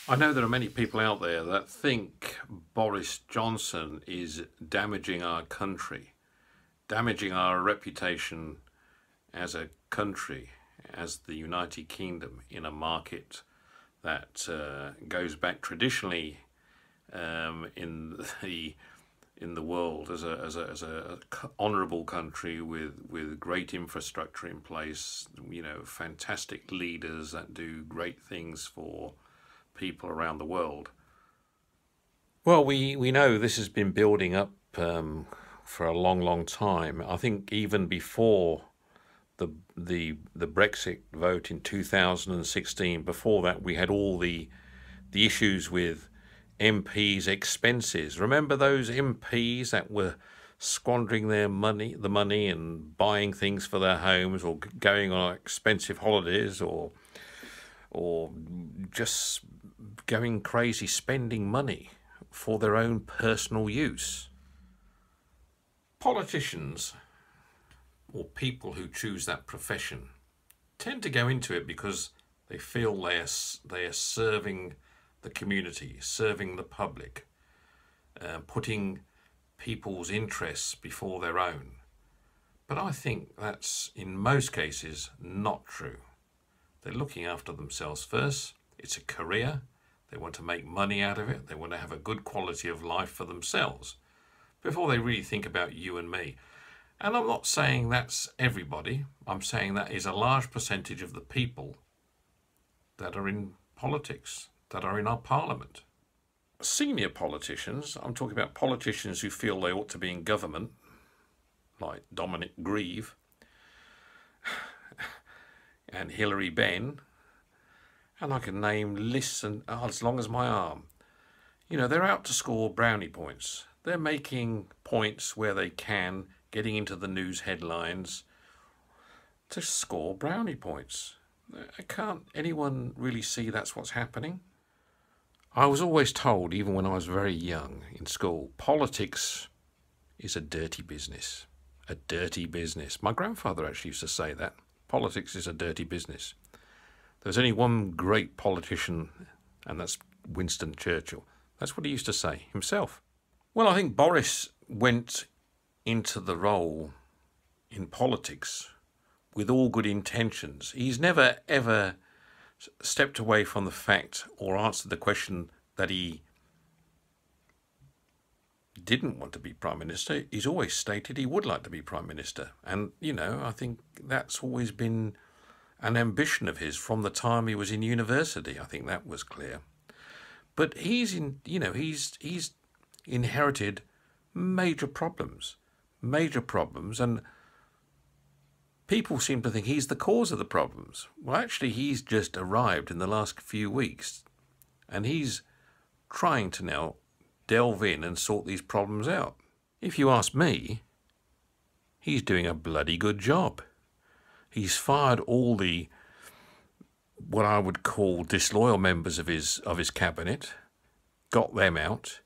I know there are many people out there that think Boris Johnson is damaging our country, damaging our reputation as a country, as the United Kingdom in a market that goes back traditionally in the world as a honourable country with great infrastructure in place, fantastic leaders that do great things for people around the world. Well, we know this has been building up for a long, long time. I think even before the Brexit vote in 2016, before that we had all the issues with MPs' expenses. Remember those MPs that were squandering the money and buying things for their homes, or going on expensive holidays, or just going crazy spending money for their own personal use. Politicians, or people who choose that profession, tend to go into it because they feel they are serving the community, serving the public, putting people's interests before their own. But I think that's, in most cases, not true. They're looking after themselves first. It's a career. They want to make money out of it. They want to have a good quality of life for themselves before they really think about you and me. And I'm not saying that's everybody. I'm saying that is a large percentage of the people that are in politics, that are in our parliament. Senior politicians, I'm talking about politicians who feel they ought to be in government, like Dominic Grieve and Hilary Benn, and I can name lists as long as my arm. They're out to score brownie points. They're making points where they can, getting into the news headlines to score brownie points. Can't anyone really see that's what's happening? I was always told, even when I was very young in school, politics is a dirty business. A dirty business. My grandfather actually used to say that. Politics is a dirty business. There's only one great politician, and that's Winston Churchill. That's what he used to say himself. Well, I think Boris went into the role in politics with all good intentions. He's never, ever stepped away from the fact or answered the question that he didn't want to be Prime Minister. He's always stated he would like to be Prime Minister. And, I think that's always been an ambition of his from the time he was in university. I think that was clear. But he's inherited major problems, and people seem to think he's the cause of the problems. Well, actually, he's just arrived in the last few weeks, and he's trying to now delve in and sort these problems out. If you ask me, he's doing a bloody good job. He's fired all the, what I would call, disloyal members of his cabinet, got them out.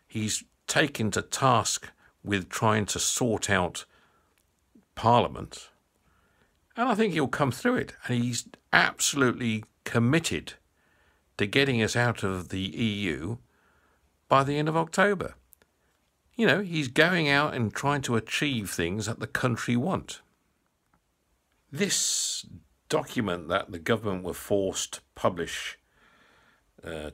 He's taken to task with trying to sort out Parliament, and I think he'll come through it. And he's absolutely committed to getting us out of the EU by the end of October. He's going out and trying to achieve things that the country want. This document that the government were forced to publish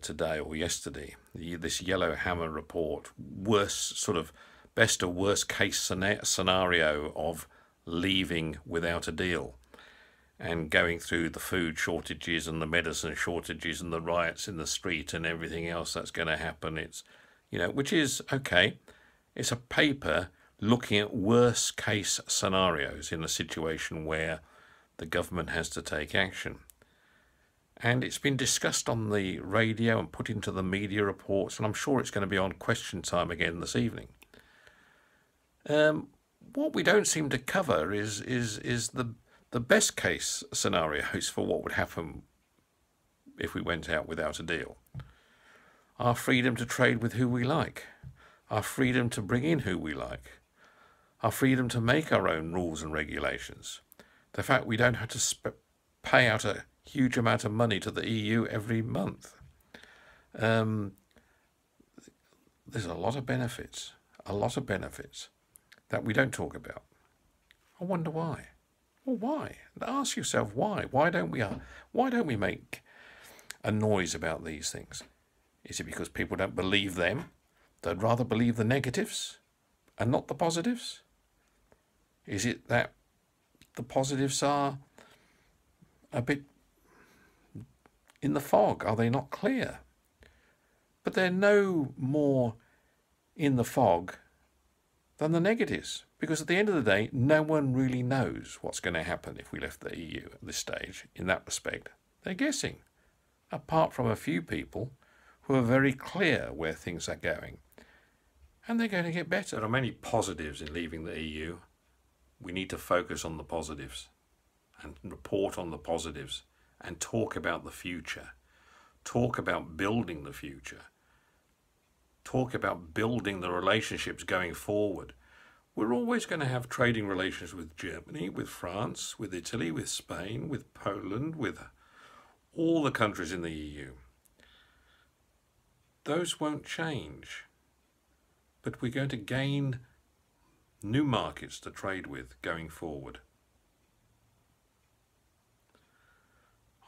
today or yesterday, this Yellowhammer report, best or worst case scenario of leaving without a deal, and going through the food shortages and the medicine shortages and the riots in the street and everything else that's going to happen. It's, which is okay. It's a paper looking at worst case scenarios in a situation where the government has to take action. And it's been discussed on the radio and put into the media reports, and I'm sure it's going to be on Question Time again this evening. What we don't seem to cover is the best case scenarios for what would happen if we went out without a deal. Our freedom to trade with who we like, our freedom to bring in who we like, our freedom to make our own rules and regulations, the fact we don't have to pay out a huge amount of money to the EU every month, there's a lot of benefits that we don't talk about. I wonder why. Well, why? Ask yourself why. Why don't we make a noise about these things? Is it because people don't believe them? They'd rather believe the negatives and not the positives? Is it that the positives are a bit in the fog? Are they not clear? But they're no more in the fog than the negatives, because at the end of the day, no one really knows what's going to happen if we left the EU at this stage. In that respect, they're guessing, apart from a few people who are very clear where things are going. And they're going to get better. There are many positives in leaving the EU. We need to focus on the positives and report on the positives and talk about the future. Talk about building the future. Talk about building the relationships going forward. We're always going to have trading relations with Germany, with France, with Italy, with Spain, with Poland, with all the countries in the EU. Those won't change. But we're going to gain new markets to trade with going forward.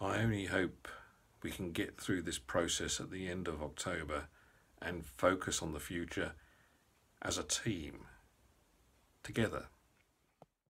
I only hope we can get through this process at the end of October and focus on the future as a team, together.